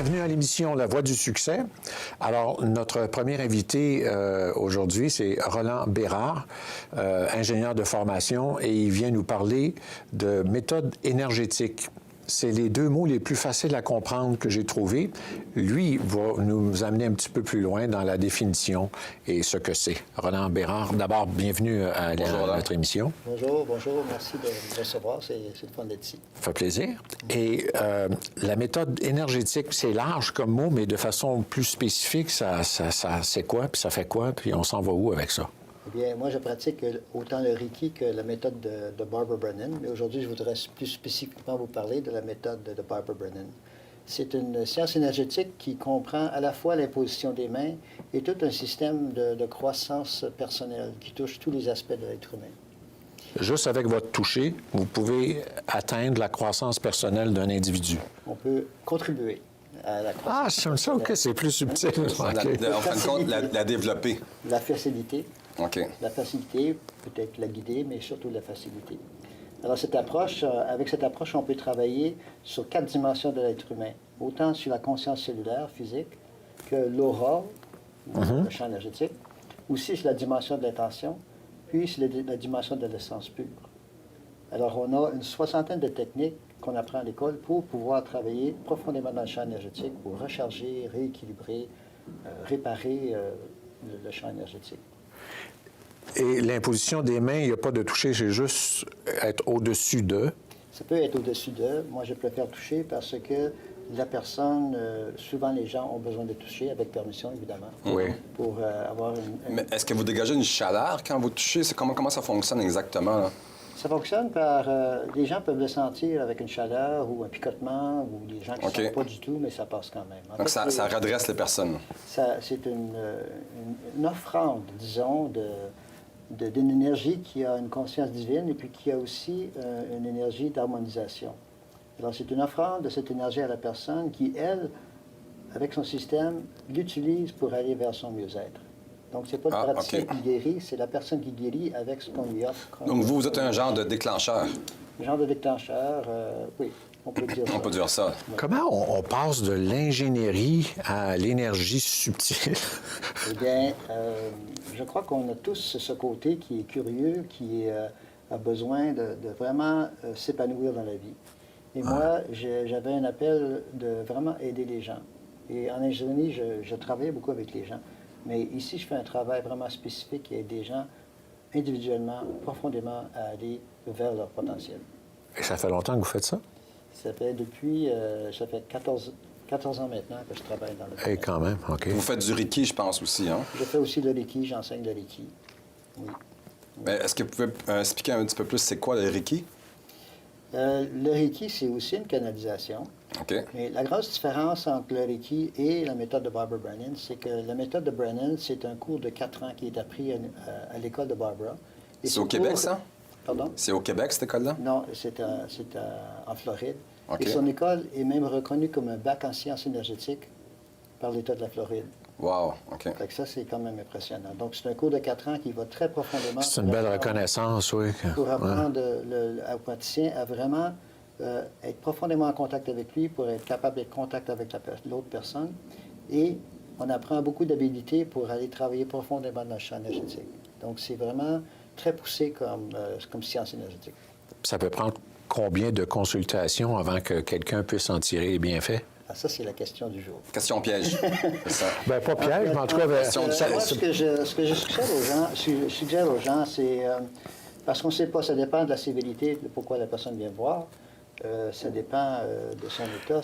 Bienvenue à l'émission La Voix du succès. Alors, notre premier invité aujourd'hui, c'est Roland Bérard, ingénieur de formation, et il vient nous parler de méthode énergétique. C'est les deux mots les plus faciles à comprendre que j'ai trouvés. Lui va nous amener un petit peu plus loin dans la définition et ce que c'est. Roland Bérard, d'abord, bienvenue à notre émission. Bonjour, merci de me recevoir. C'est le fun d'être ici. Ça fait plaisir. Et la méthode énergétique, c'est large comme mot, mais de façon plus spécifique, ça c'est quoi, puis ça fait quoi, puis on s'en va où avec ça? Eh bien, moi, je pratique autant le Reiki que la méthode de Barbara Brennan, mais aujourd'hui, je voudrais plus spécifiquement vous parler de la méthode de Barbara Brennan. C'est une science énergétique qui comprend à la fois l'imposition des mains et tout un système de croissance personnelle qui touche tous les aspects de l'être humain. Juste avec votre toucher, vous pouvez atteindre la croissance personnelle d'un individu. On peut contribuer à la croissance. Ah, c'est ça, OK, c'est plus subtil. Okay. En fin de compte, la développer. La facilité. OK. La facilité, peut-être la guider, mais surtout la facilité. Alors, avec cette approche, on peut travailler sur 4 dimensions de l'être humain, autant sur la conscience cellulaire, physique, que l'aura, le champ énergétique, aussi sur la dimension de l'intention, puis sur la dimension de l'essence pure. Alors, on a une 60aine de techniques qu'on apprend à l'école pour pouvoir travailler profondément dans le champ énergétique, pour recharger, rééquilibrer, réparer le champ énergétique. Et l'imposition des mains, il n'y a pas de toucher, c'est juste être au-dessus d'eux. Ça peut être au-dessus d'eux. Moi, je préfère toucher parce que la personne, souvent les gens ont besoin de toucher, avec permission, évidemment, oui. Pour avoir une... Mais est-ce que vous dégagez une chaleur quand vous touchez? Comment ça fonctionne exactement, là? Ça fonctionne par... les gens peuvent le sentir avec une chaleur ou un picotement, ou les gens qui ne sentent pas du tout, mais ça passe quand même. Donc, ça redresse les personnes. C'est une offrande, disons, d'une énergie qui a une conscience divine et puis qui a aussi une énergie d'harmonisation. Alors, c'est une offrande de cette énergie à la personne qui, elle, avec son système, l'utilise pour aller vers son mieux-être. Donc, ce n'est pas le praticien qui guérit, c'est la personne qui guérit avec ce qu'on lui offre. Donc, vous êtes un genre de déclencheur. Un genre de déclencheur, oui, on peut dire ça. On peut dire ça. Oui. Comment on passe de l'ingénierie à l'énergie subtile? Eh bien, je crois qu'on a tous ce côté qui est curieux, qui a besoin de vraiment s'épanouir dans la vie. Et moi, j'avais un appel de vraiment aider les gens. Et en ingénierie, je travaillais beaucoup avec les gens. Mais ici, je fais un travail vraiment spécifique qui aide des gens individuellement, profondément à aller vers leur potentiel. Et ça fait longtemps que vous faites ça? Ça fait 14 ans maintenant que je travaille dans le domaine. Et quand même, OK. Vous faites du Reiki, je pense, aussi, hein? Je fais aussi le Reiki, j'enseigne le Reiki. Oui. Mais est-ce que vous pouvez expliquer un petit peu plus c'est quoi le Reiki? Le Reiki, c'est aussi une canalisation. OK. Mais la grosse différence entre le Reiki et la méthode de Barbara Brennan, c'est que la méthode de Brennan, c'est un cours de 4 ans qui est appris à l'école de Barbara. C'est au Québec, ça? Pardon? C'est au Québec, cette école-là? Non, c'est en Floride. OK. Et son école est même reconnue comme un bac en sciences énergétiques par l'État de la Floride. Wow, OK. Fait que ça, c'est quand même impressionnant. Donc, c'est un cours de 4 ans qui va très profondément... C'est une belle reconnaissance, oui. Pour apprendre au praticien à vraiment être profondément en contact avec lui, pour être capable d'être en contact avec l'autre personne. Et on apprend beaucoup d'habilités pour aller travailler profondément dans le champ énergétique. Donc, c'est vraiment très poussé comme science énergétique. Ça peut prendre combien de consultations avant que quelqu'un puisse en tirer les bienfaits? Ah, ça, c'est la question du jour. Question piège. C'est ça. Bien, pas piège, mais en tout cas... Moi, ce que je suggère aux gens, c'est... parce qu'on ne sait pas, ça dépend de la sévérité, de pourquoi la personne vient voir. Ça dépend de son état.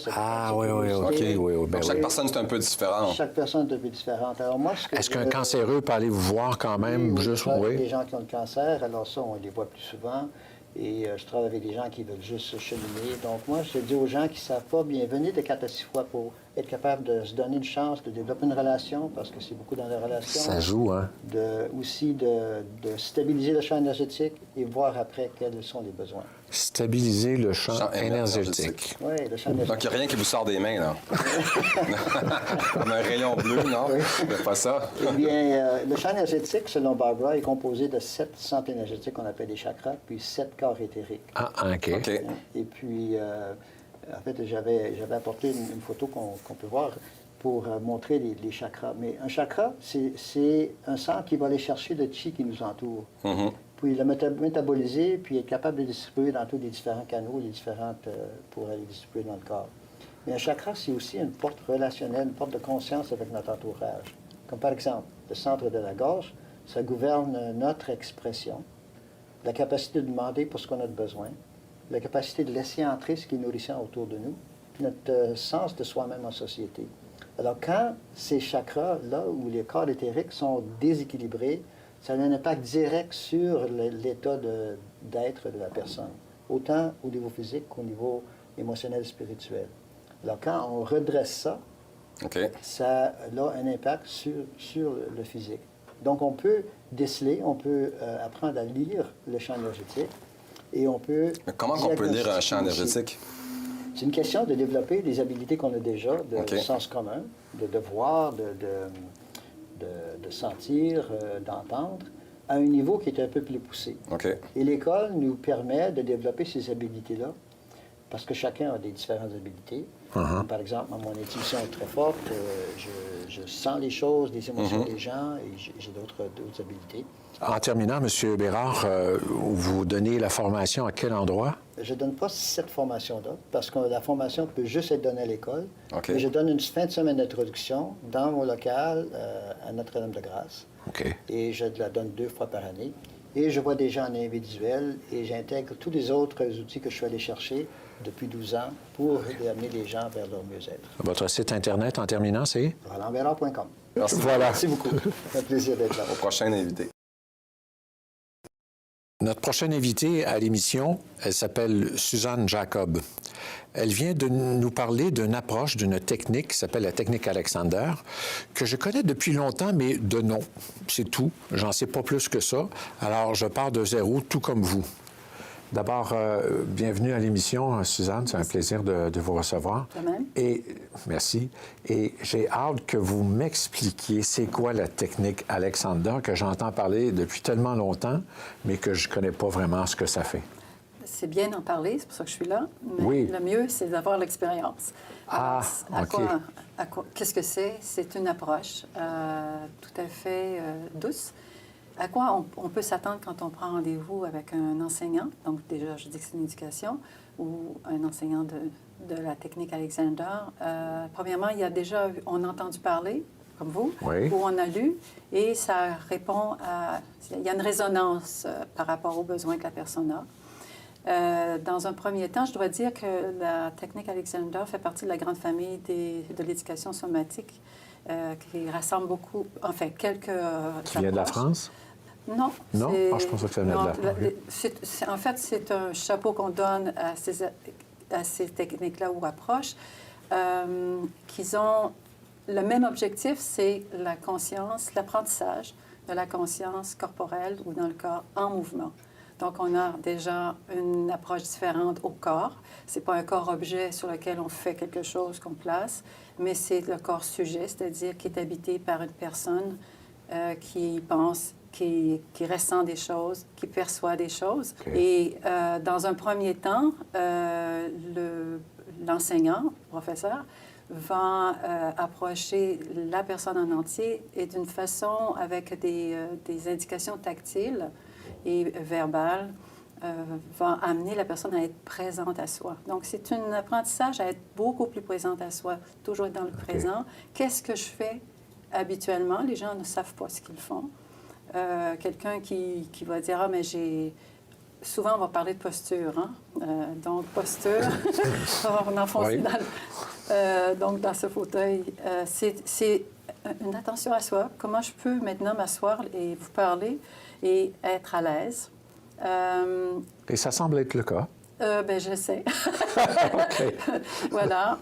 Oui, OK. Oui, Donc, chaque personne, c'est un peu différent. Chaque personne est un peu différente. Alors, moi, est-ce qu'un cancéreux peut aller vous voir quand même? Juste, oui. Les gens qui ont le cancer, alors ça, on les voit plus souvent. Et je travaille avec des gens qui veulent juste se cheminer. Donc, moi, je dis aux gens qui ne savent pas, bien, venez de 4 à 6 fois pour être capable de se donner une chance de développer une relation, parce que c'est beaucoup dans la relation. Ça joue, hein? Aussi de stabiliser le champ énergétique et voir après quels sont les besoins. Stabiliser le champ énergétique. Oui, le champ énergétique. Donc, il n'y a rien qui vous sort des mains, là. Comme un rayon bleu, non? Oui. C'est pas ça? Eh bien, le champ énergétique, selon Barbara, est composé de 7 centres énergétiques qu'on appelle les chakras, puis 7 corps éthériques. Ah, OK. OK. Et puis, En fait, j'avais apporté une photo qu'on peut voir pour montrer les chakras. Mais un chakra, c'est un centre qui va aller chercher le chi qui nous entoure. Puis le métaboliser, puis être capable de le distribuer dans tous les différents canaux, pour aller distribuer dans le corps. Mais un chakra, c'est aussi une porte relationnelle, une porte de conscience avec notre entourage. Comme par exemple, le centre de la gorge, ça gouverne notre expression, la capacité de demander pour ce qu'on a besoin, la capacité de laisser entrer ce qui est nourrissant autour de nous, puis notre sens de soi-même en société. Alors, quand ces chakras-là, ou les corps éthériques, sont déséquilibrés, ça a un impact direct sur l'état d'être de la personne, autant au niveau physique qu'au niveau émotionnel et spirituel. Alors, quand on redresse ça, ça a un impact sur le physique. Donc, on peut déceler, on peut apprendre à lire le champ énergétique et on peut... Mais comment on peut lire un champ énergétique? C'est une question de développer des habiletés qu'on a déjà, de sens commun, de voir, de sentir, d'entendre, à un niveau qui est un peu plus poussé. Et l'école nous permet de développer ces habiletés-là, parce que chacun a des différentes habiletés. Par exemple, mon intuition est très forte, je sens les choses, les émotions des gens, et j'ai d'autres habiletés. En terminant, M. Bérard, vous donnez la formation à quel endroit? Je ne donne pas cette formation-là, parce que la formation peut juste être donnée à l'école. Mais je donne une fin de semaine d'introduction dans mon local à Notre-Dame-de-Grâce. Et je la donne 2 fois par année. Et je vois des gens en individuel et j'intègre tous les autres outils que je suis allé chercher depuis 12 ans pour amener les gens vers leur mieux-être. Votre site Internet, en terminant, c'est? RolandBérard.com. Merci. Voilà. Merci beaucoup. Ça fait plaisir d'être là. Au prochain invité. Notre prochaine invitée à l'émission, elle s'appelle Suzanne Jacob. Elle vient de nous parler d'une approche, d'une technique qui s'appelle la technique Alexander, que je connais depuis longtemps, mais de nom. C'est tout. J'en sais pas plus que ça. Alors, je pars de zéro, tout comme vous. D'abord, bienvenue à l'émission, Suzanne. C'est un plaisir de vous recevoir. De même. Et merci. Et j'ai hâte que vous m'expliquiez c'est quoi la technique Alexander, que j'entends parler depuis tellement longtemps, mais que je ne connais pas vraiment ce que ça fait. C'est bien d'en parler, c'est pour ça que je suis là. Mais oui. Le mieux, c'est d'avoir l'expérience. Qu'est-ce que c'est? C'est une approche tout à fait douce. À quoi on peut s'attendre quand on prend rendez-vous avec un enseignant? Donc, déjà, je dis que c'est une éducation, ou un enseignant de la technique Alexander. Premièrement, on a entendu parler, comme vous, oui. Ou on a lu, et ça répond à... Il y a une résonance par rapport aux besoins que la personne a. Dans un premier temps, je dois dire que la technique Alexander fait partie de la grande famille de l'éducation somatique qui rassemble beaucoup, enfin, quelques Qui vient de la France? Non. Non? Je pensais que ça venait de la France. En fait, c'est un chapeau qu'on donne à ces techniques-là ou approches qui ont le même objectif, c'est la conscience, l'apprentissage de la conscience corporelle ou dans le corps en mouvement. Donc, on a déjà une approche différente au corps. Ce n'est pas un corps-objet sur lequel on fait quelque chose qu'on place, mais c'est le corps-sujet, c'est-à-dire qui est habité par une personne qui pense, qui ressent des choses, qui perçoit des choses. Et dans un premier temps, l'enseignant, le professeur, va approcher la personne en entier et d'une façon avec des indications tactiles et verbale va amener la personne à être présente à soi. Donc, c'est un apprentissage à être beaucoup plus présente à soi, toujours être dans le présent. Qu'est-ce que je fais habituellement? Les gens ne savent pas ce qu'ils font. Quelqu'un qui va dire « Ah, mais j'ai... » Souvent, on va parler de posture. Donc, posture, on enfonce donc dans ce fauteuil. C'est une attention à soi. Comment je peux maintenant m'asseoir et vous parler et être à l'aise. Et ça semble être le cas. Bien, j'essaie. Voilà.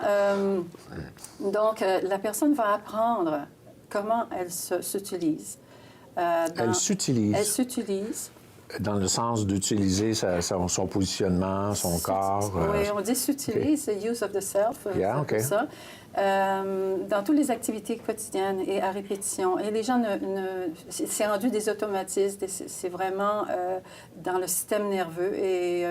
Donc, la personne va apprendre comment elle s'utilise. Elle s'utilise. Elle s'utilise. dans le sens d'utiliser son positionnement, son corps. Oui, on dit s'utilise, c'est use of the self, Yeah, c'est OK. ça. Dans toutes les activités quotidiennes et à répétition. Et les gens c'est rendu des automatismes, c'est vraiment dans le système nerveux. Et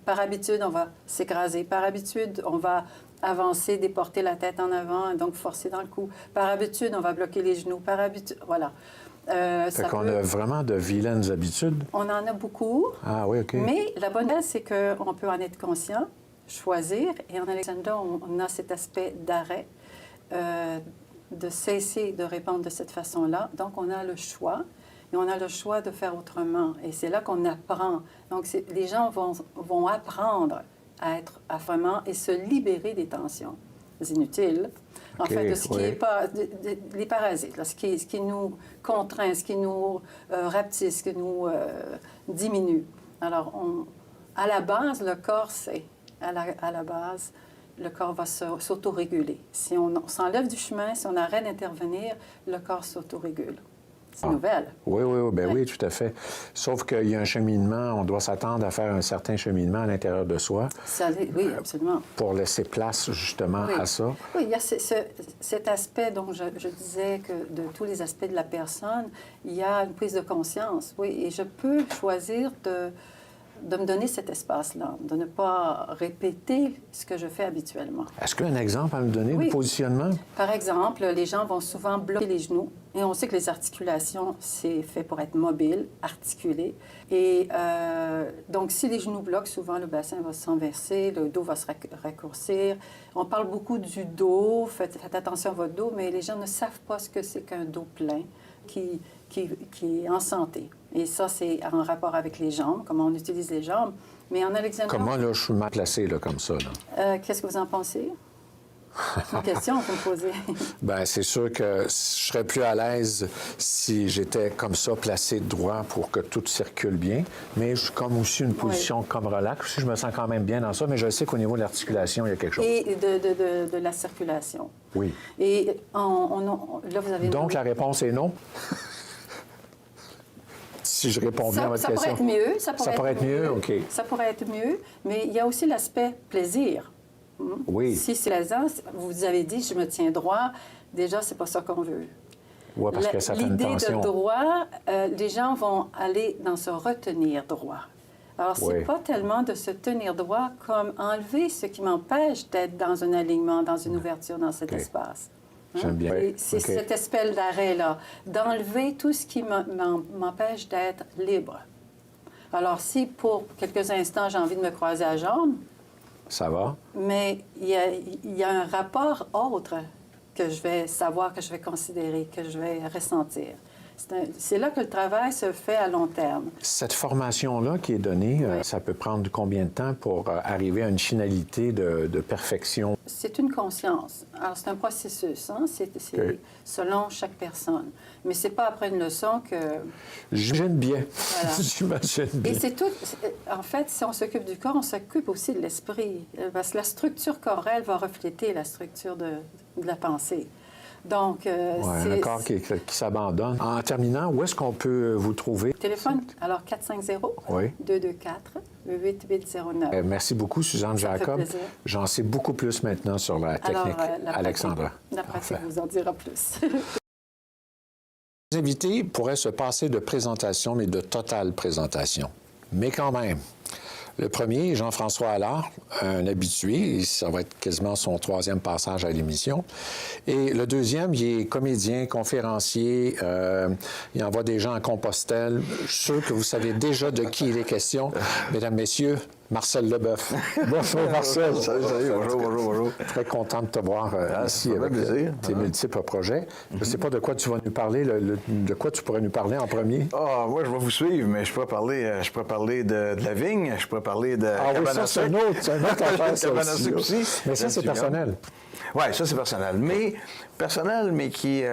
par habitude, on va s'écraser. Par habitude, on va avancer, déporter la tête en avant, donc forcer dans le cou. Par habitude, on va bloquer les genoux. Par habitude, voilà. Fait qu'on a vraiment de vilaines habitudes. On en a beaucoup. Ah oui, OK. Mais la bonne nouvelle, c'est qu'on peut en être conscient, choisir. Et en Alexandra, on a cet aspect d'arrêt, de cesser de répondre de cette façon-là. Donc, on a le choix. Et on a le choix de faire autrement. Et c'est là qu'on apprend. Donc, les gens vont apprendre à être vraiment et se libérer des tensions inutiles. En OK, fait, de ce qui oui. est pas... les parasites, là, ce qui nous contraint, ce qui nous rapetisse, ce qui nous diminue. Alors, à la base, le corps sait. À la base, le corps va s'autoréguler. Si on s'enlève du chemin, si on arrête d'intervenir, le corps s'autorégule. C'est nouvelle. Oui, Ouais. oui, tout à fait. Sauf qu'il y a un cheminement, on doit s'attendre à faire un certain cheminement à l'intérieur de soi Oui, absolument. pour laisser place justement Oui. à ça. Oui, il y a cet aspect dont je disais que de tous les aspects de la personne, il y a une prise de conscience, oui, et je peux choisir de me donner cet espace-là, de ne pas répéter ce que je fais habituellement. Est-ce qu'il y a un exemple à me donner Oui. de positionnement? Par exemple, les gens vont souvent bloquer les genoux. Et on sait que les articulations, c'est fait pour être mobile, articulé. Et donc, si les genoux bloquent, souvent le bassin va s'enverser, le dos va se raccourcir. On parle beaucoup du dos, faites attention à votre dos, mais les gens ne savent pas ce que c'est qu'un dos plein qui est en santé. Et ça, c'est en rapport avec les jambes, comment on utilise les jambes. Mais en Alexandra... Comment, là, je suis mal placé, là, comme ça, là? Qu'est-ce que vous en pensez? C'est une question que vous me posez. Bien, c'est sûr que je serais plus à l'aise si j'étais comme ça, placé droit pour que tout circule bien. Mais je suis comme aussi une position comme relax. Aussi, je me sens quand même bien dans ça, mais je sais qu'au niveau de l'articulation, il y a quelque chose. Et de la circulation. Oui. Et là, vous avez... Donc, la réponse est non? Si je réponds bien à votre ça question. pourrait être mieux. Ça pourrait être mieux, OK. Ça pourrait être mieux, mais il y a aussi l'aspect plaisir. Oui. Si c'est plaisant, vous avez dit, je me tiens droit, déjà, c'est pas ça qu'on veut. Oui, parce que ça fait une L'idée tension. de droit, les gens vont aller dans se retenir droit. Alors, c'est Oui. pas tellement de se tenir droit comme enlever ce qui m'empêche d'être dans un alignement, dans une ouverture dans cet OK. espace. J'aime bien. Et c'est OK. cette espèce d'arrêt-là, d'enlever tout ce qui m'empêche d'être libre. Alors, si pour quelques instants, j'ai envie de me croiser la jambe, Ça va? mais il y a un rapport autre que je vais savoir, que je vais considérer, que je vais ressentir. C'est là que le travail se fait à long terme. Cette formation-là qui est donnée, ça peut prendre combien de temps pour arriver à une finalité de perfection? C'est une conscience. Alors, c'est un processus, hein? C'est OK. selon chaque personne. Mais c'est pas après une leçon que... J'imagine bien. Voilà. J'imagine bien. Et c'est tout... En fait, si on s'occupe du corps, on s'occupe aussi de l'esprit. Parce que la structure corporelle va refléter la structure de la pensée. Donc, Ouais, le corps qui s'abandonne. En terminant, où est-ce qu'on peut vous trouver? Téléphone, alors 450-224-8809. Merci beaucoup, Suzanne Ça me fait Jacob. plaisir. J'en sais beaucoup plus maintenant sur la technique Alexandra. La pratique Parfait. vous en dira plus. Les invités pourraient se passer de présentation, mais de totale présentation. Mais quand même, le premier, Jean-François Allard, un habitué, ça va être quasiment son 3e passage à l'émission. Et le deuxième, il est comédien, conférencier, il envoie des gens à Compostelle. Je suis sûr que vous savez déjà de qui il est question. Mesdames, Messieurs, Marcel Leboeuf. Bonjour, Marcel. Salut, bonjour. Très content de te voir ici ça fait avec plaisir. tes multiples projets. Je ne sais pas de quoi tu vas nous parler, de quoi tu pourrais nous parler en premier. Ah, moi, je vais vous suivre, mais je pourrais parler de la vigne, je pourrais parler de Ah oui, ça, c'est une autre affaire, ça Cabane à sucre aussi. aussi. Mais ça, c'est personnel. Oui, ça, c'est personnel. Mais qui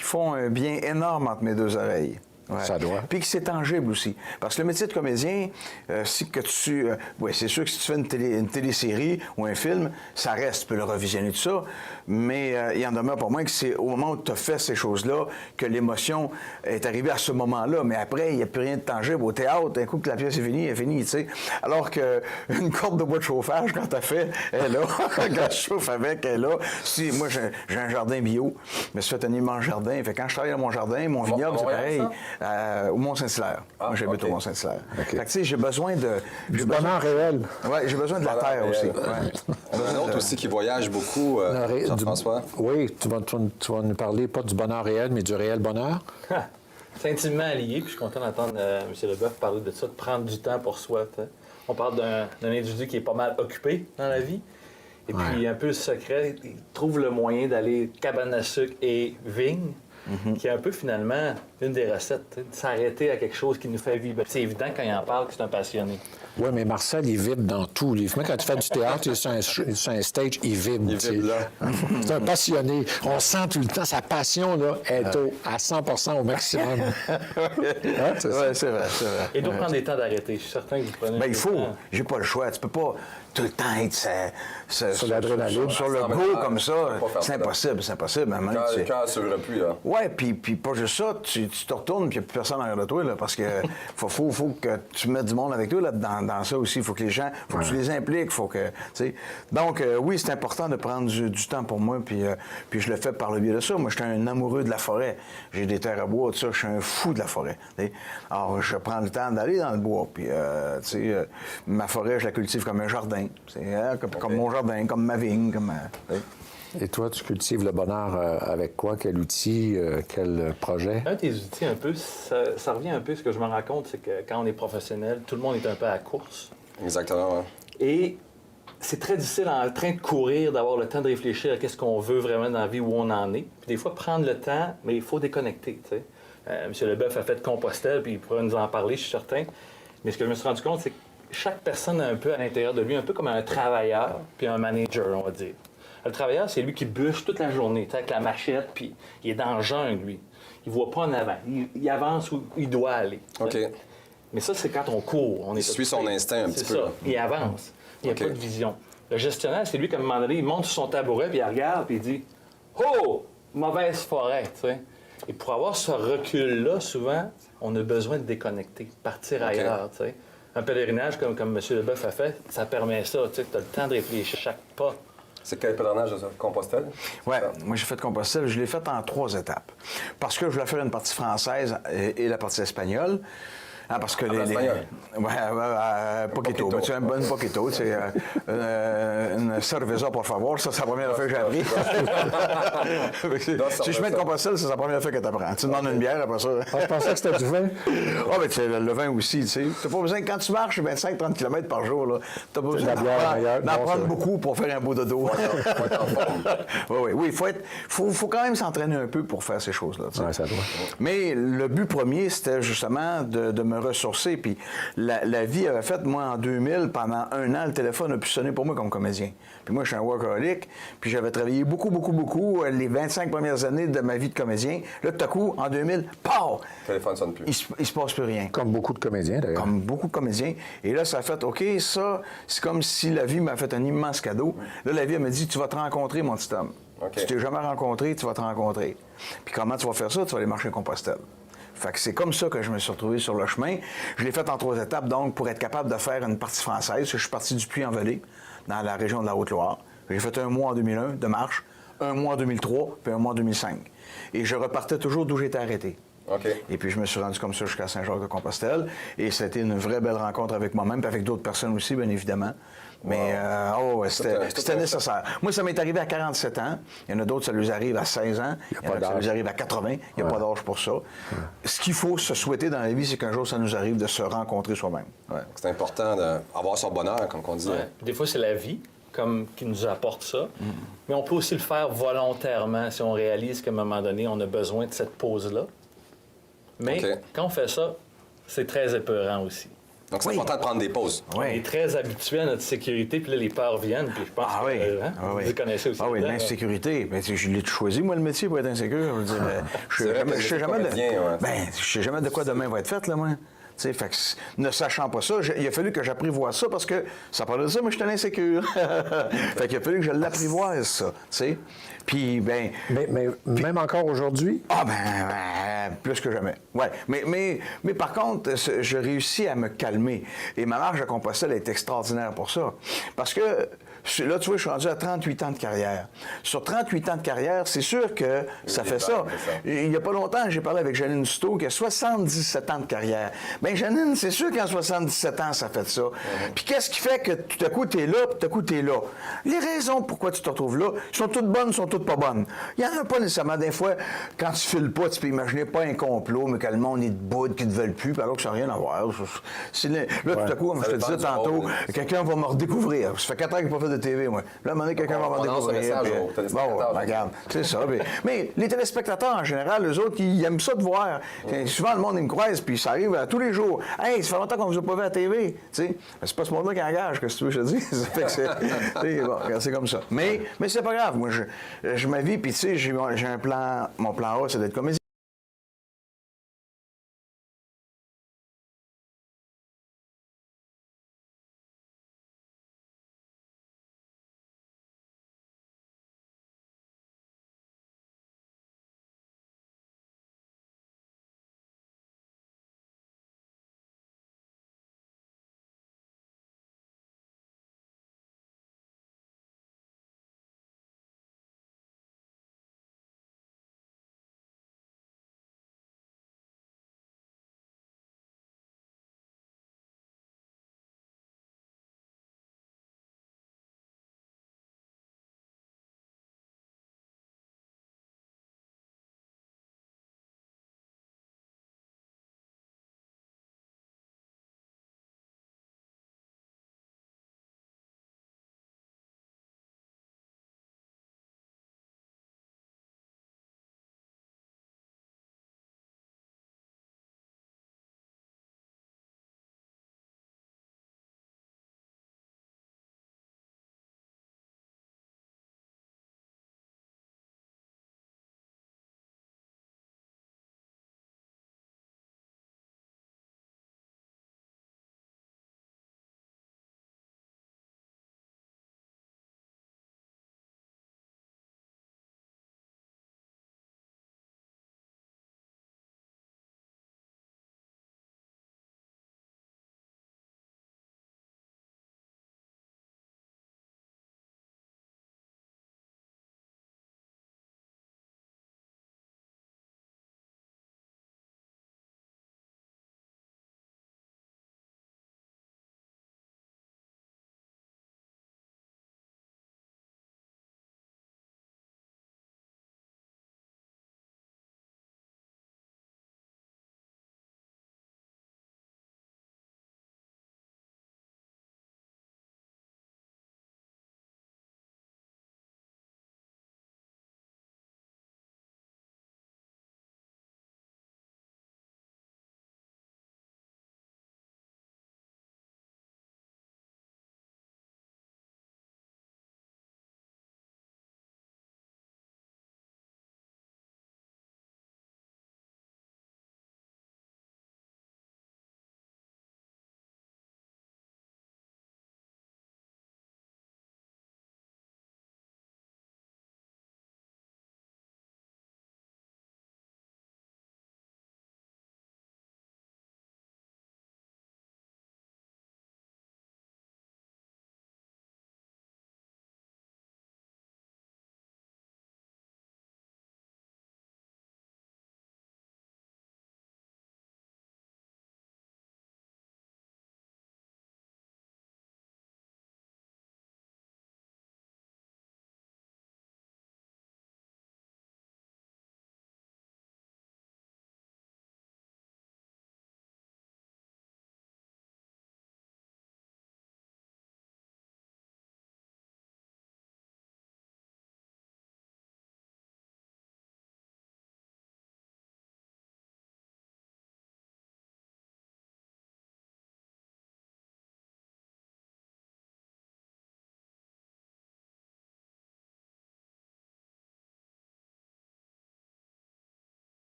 font un bien énorme entre mes deux oreilles. Ouais. Ça doit. Puis que c'est tangible aussi. Parce que le métier de comédien, oui, c'est sûr que si tu fais une télésérie ou un film, ça reste, tu peux le revisionner tout ça, mais il en demeure pour moi que c'est au moment où tu as fait ces choses-là que l'émotion est arrivée à ce moment-là. Mais après, il n'y a plus rien de tangible. Au théâtre, d'un coup que la pièce est finie, elle est finie, tu sais. Alors qu'une corde de bois de chauffage, quand tu as fait, elle est là. Quand je chauffe avec, elle est là. Si, moi, j'ai un jardin bio. Je me suis fait un immense jardin. Fait que quand je travaille dans mon jardin, mon vignoble, c'est pareil. Au Mont-Saint-Hilaire. Moi, j'habite au Mont-Saint-Hilaire. OK. Fait que, tu sais, j'ai besoin de... Du bonheur réel. Oui, j'ai besoin de la terre aussi. Ouais. On a un autre aussi qui voyage beaucoup, Jean-François. Oui, tu vas nous parler pas du bonheur réel, mais du réel bonheur. C'est intimement lié, puis je suis content d'entendre M. Leboeuf parler de ça, de prendre du temps pour soi. T'sais. On parle d'un individu qui est pas mal occupé dans la vie. Et puis, un peu le secret, il trouve le moyen d'aller cabane à sucre et vigne, qui est un peu finalement une des recettes, de s'arrêter à quelque chose qui nous fait vibrer. C'est évident quand il en parle que c'est un passionné. Oui, mais Marcel, il vibre dans tout. Même quand tu fais du théâtre, il est sur un stage, il vibre. Il vibre là. C'est un passionné. On sent tout le temps sa passion là, est à 100% au maximum. Ouais, c'est vrai, c'est vrai. Et donc, prendre des temps d'arrêter. Je suis certain que vous prenez. Ben, il faut. temps. J'ai pas le choix. Tu peux pas tout le temps être Sur l'adrénaline. sur le Ah, go mais comme tu ça. peux pas faire C'est ça. impossible, c'est impossible. À un moment donné, Quand elle ne se plus, là. ouais, puis pas juste ça, tu te retournes puis il n'y a plus personne derrière de toi, là, parce que faut que tu mettes du monde avec toi là, dans ça aussi. Il faut que les gens, faut que tu les impliques, faut que, tu sais. Donc, oui, c'est important de prendre du temps pour moi, puis je le fais par le biais de ça. Moi, je suis un amoureux de la forêt. J'ai des terres à bois, tout ça, je suis un fou de la forêt. T'sais. Alors, je prends le temps d'aller dans le bois, puis, tu sais, ma forêt, je la cultive comme un jardin, comme mon jardin, comme ma vigne, comme... Et toi, tu cultives le bonheur avec quoi? Quel outil? Quel projet? Un des outils, un peu, ça revient un peu, ce que je me rends compte, c'est que quand on est professionnel, tout le monde est un peu à la course. Exactement, oui. Et c'est très difficile en train de courir, d'avoir le temps de réfléchir à qu'est-ce qu'on veut vraiment dans la vie, où on en est. Puis des fois, prendre le temps, mais il faut déconnecter, tu sais. M. Leboeuf a fait Compostelle, puis il pourrait nous en parler, je suis certain. Mais ce que je me suis rendu compte, c'est que chaque personne a un peu à l'intérieur de lui, un peu comme un travailleur, puis un manager, on va dire. Le travailleur, c'est lui qui bûche toute la journée, avec la machette, puis il est dans le jungle, lui. Il voit pas en avant. Il avance où il doit aller. OK. Mais ça, c'est quand on court. On est suit son instinct un petit peu, C'est ça. là. Il avance. Il n'y a OK. pas de vision. Le gestionnaire, c'est lui, qu'à un moment donné, il monte sur son tabouret, puis il regarde, puis il dit « Oh! Mauvaise forêt! » tu sais. Et pour avoir ce recul-là, souvent, on a besoin de déconnecter, partir ailleurs. Tu sais. Un pèlerinage, comme M. Leboeuf a fait, ça permet ça. Tu as le temps de réfléchir chaque pas. C'est quel pèlerinage de Compostelle? Oui, moi j'ai fait Compostelle, je l'ai fait en 3 étapes. Parce que je voulais faire une partie française et la partie espagnole. Ah, parce que l'espagnol? Poquito. Mais tu as une bonne poquito. C'est une cerveza, por favor. Ça, c'est la première fois que j'ai appris. Si je mets de Compostelle, c'est la première fois que tu apprends. Tu demandes une bière après ça. Ah, je pensais que c'était du vin. Ah, mais le vin aussi, tu sais. T'as pas besoin, quand tu marches 25-30 km par jour, là, t'as pas besoin de la bière ailleurs. d'en Non, prendre c'est vrai. beaucoup pour faire un beau dodo. Oui, il faut quand même s'entraîner un peu pour faire ces choses-là. Tu sais. Ouais, ça doit. Mais le but premier, c'était justement de me ressourcer. Puis la vie avait fait, moi, en 2000, pendant 1 an, le téléphone a pu sonner pour moi comme comédien. Puis moi, je suis un workaholic, puis j'avais travaillé beaucoup les 25 premières années de ma vie de comédien. Là, tout à coup, en 2000, paf! Le téléphone ne sonne plus. Il se passe plus rien. Comme beaucoup de comédiens, d'ailleurs. Comme beaucoup de comédiens. Et là, ça a fait, OK, ça, c'est comme si la vie m'a fait un immense cadeau. Là, la vie, elle m'a dit, tu vas te rencontrer, mon petit homme. OK. Tu t'es jamais rencontré, tu vas te rencontrer. Puis comment tu vas faire ça? Tu vas aller marcher Compostelle. Fait que c'est comme ça que je me suis retrouvé sur le chemin. Je l'ai fait en 3 étapes, donc, pour être capable de faire une partie française. Je suis parti du Puy-en-Velay, dans la région de la Haute-Loire. J'ai fait 1 mois en 2001 de marche, 1 mois en 2003, puis 1 mois en 2005. Et je repartais toujours d'où j'étais arrêté. OK. Et puis, je me suis rendu comme ça jusqu'à Saint-Jacques-de-Compostelle. Et c'était une vraie belle rencontre avec moi-même, puis avec d'autres personnes aussi, bien évidemment. Mais c'était nécessaire. Moi, ça m'est arrivé à 47 ans. Il y en a d'autres, ça leur arrive à 16 ans. Il y en a qui ça leur arrive à 80. Il n'y a pas d'âge pour ça. Ce qu'il faut se souhaiter dans la vie, c'est qu'un jour, ça nous arrive de se rencontrer soi-même. Ouais. C'est important d'avoir son bonheur, comme on dit. Ouais. Puis des fois, c'est la vie qui nous apporte ça. Mais on peut aussi le faire volontairement si on réalise qu'à un moment donné, on a besoin de cette pause-là. Mais OK. quand on fait ça, c'est très épeurant aussi. Donc, c'est Oui. important de prendre des pauses. On est très habitué à notre sécurité, puis là, les peurs viennent, puis je pense Ah que oui. vous les connaissez aussi. Ah oui, là. l'insécurité. Ben, je l'ai choisi, moi, le métier, pour être insécure. Je veux dire, C'est vrai que je sais le jamais comédien, ouais. Ben, je sais jamais de quoi demain va être fait, là, moi. Tu sais, fait que, ne sachant pas ça, il a fallu que j'apprivoise ça parce que ça parlait de ça, mais j'étais insécure. Fait qu'il a fallu que je l'apprivoise, ça. Tu sais. Puis, ben. Mais même encore aujourd'hui? Ah ben, plus que jamais. Ouais. Mais par contre, je réussis à me calmer. Et ma marge à Compostelle est extraordinaire pour ça. Parce que là, tu vois, je suis rendu à 38 ans de carrière. Sur 38 ans de carrière, c'est sûr que ça fait ça. Il n'y a pas longtemps, j'ai parlé avec Janine Souto qui a 77 ans de carrière. Bien, Janine, c'est sûr qu'en 77 ans, ça fait ça. Puis qu'est-ce qui fait que tout à coup, tu es là, puis tout à coup, tu es là? Les raisons pourquoi tu te retrouves là sont toutes bonnes, sont toutes pas bonnes. Il n'y en a pas nécessairement. Des fois, quand tu files pas, tu peux imaginer pas un complot, mais que le monde est debout, qu'ils ne veulent plus, puis alors que ça n'a rien à voir. Là, tout à coup, comme je te disais tantôt, quelqu'un va me redécouvrir. Ça fait 4 ans que je n'ai pas fait de TV, moi. Là, à un moment donné, quelqu'un va me redécouvrir. Bon, regarde, c'est ça. Mais les téléspectateurs, en général, eux autres, ils aiment ça de voir. Souvent, le monde, ils me croisent, puis ça arrive à tous les jours. Hey, ça fait longtemps qu'on ne vous a pas vu à la TV. C'est pas ce monde-là qui engage, que si tu veux, je te dis. Ça fait que bon, c'est comme ça. Mais c'est pas grave. Moi, je ma vie, puis tu sais, j'ai un plan. Mon plan A, c'est d'être comédien.